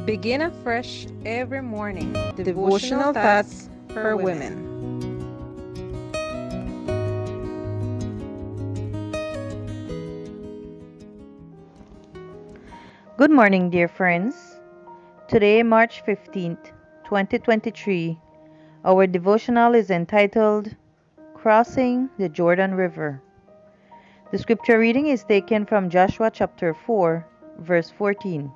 Begin afresh every morning. Devotional thoughts for women. Good morning, dear friends. Today, March 15th, 2023, our devotional is entitled Crossing the Jordan River. The scripture reading is taken from Joshua chapter 4, verse 14.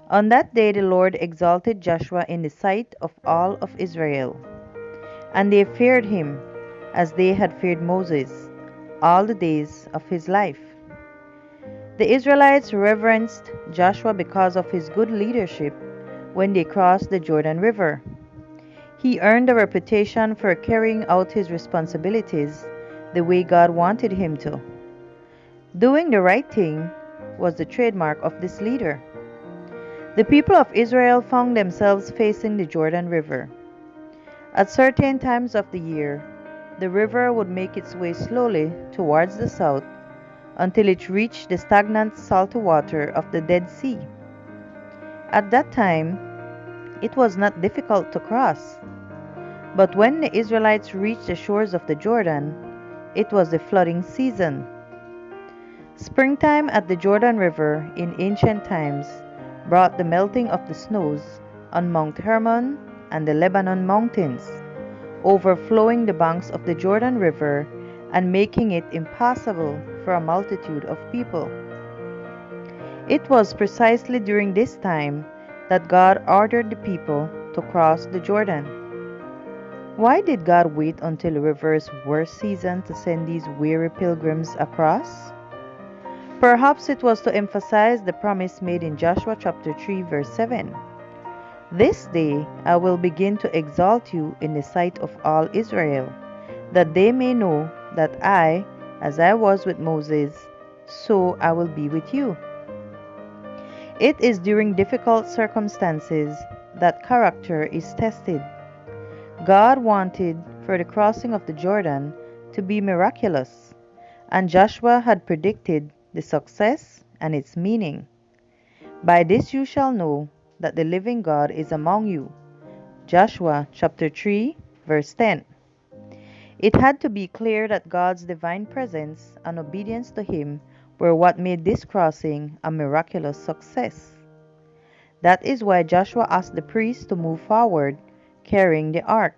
On that day the Lord exalted Joshua in the sight of all of Israel, and they feared him as they had feared Moses all the days of his life. The Israelites reverenced Joshua because of his good leadership when they crossed the Jordan River. He earned a reputation for carrying out his responsibilities the way God wanted him to. Doing the right thing was the trademark of this leader. The people of Israel found themselves facing the Jordan River. At certain times of the year, the river would make its way slowly towards the south until it reached the stagnant salty water of the Dead Sea. At that time, it was not difficult to cross. But when the Israelites reached the shores of the Jordan, it was the flooding season. Springtime at the Jordan River in ancient times brought the melting of the snows on Mount Hermon and the Lebanon mountains, overflowing the banks of the Jordan River and making it impassable for a multitude of people. It was precisely during this time that God ordered the people to cross the Jordan. Why did God wait until the river's worst season to send these weary pilgrims across? Perhaps it was to emphasize the promise made in Joshua chapter 3 verse 7. This day I will begin to exalt you in the sight of all Israel, that they may know that I, as I was with Moses, so I will be with you. It is during difficult circumstances that character is tested. God wanted for the crossing of the Jordan to be miraculous, and Joshua had predicted the success and its meaning. By this you shall know that the living God is among you. Joshua chapter 3 verse 10. It had to be clear that God's divine presence and obedience to him were what made this crossing a miraculous success. That is why Joshua asked the priests to move forward, carrying the ark.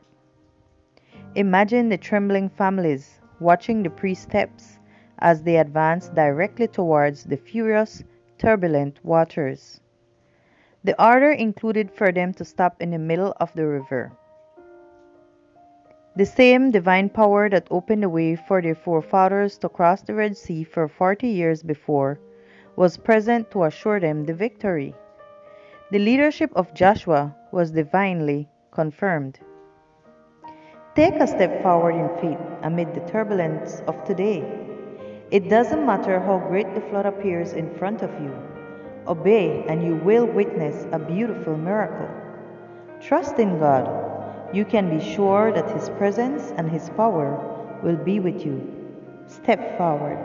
Imagine the trembling families watching the priest's steps as they advanced directly towards the furious, turbulent waters. The order included for them to stop in the middle of the river. The same divine power that opened the way for their forefathers to cross the Red Sea for 40 years before was present to assure them the victory. The leadership of Joshua was divinely confirmed. Take a step forward in faith amid the turbulence of today. It doesn't matter how great the flood appears in front of you. Obey and you will witness a beautiful miracle. Trust in God. You can be sure that His presence and His power will be with you. Step forward.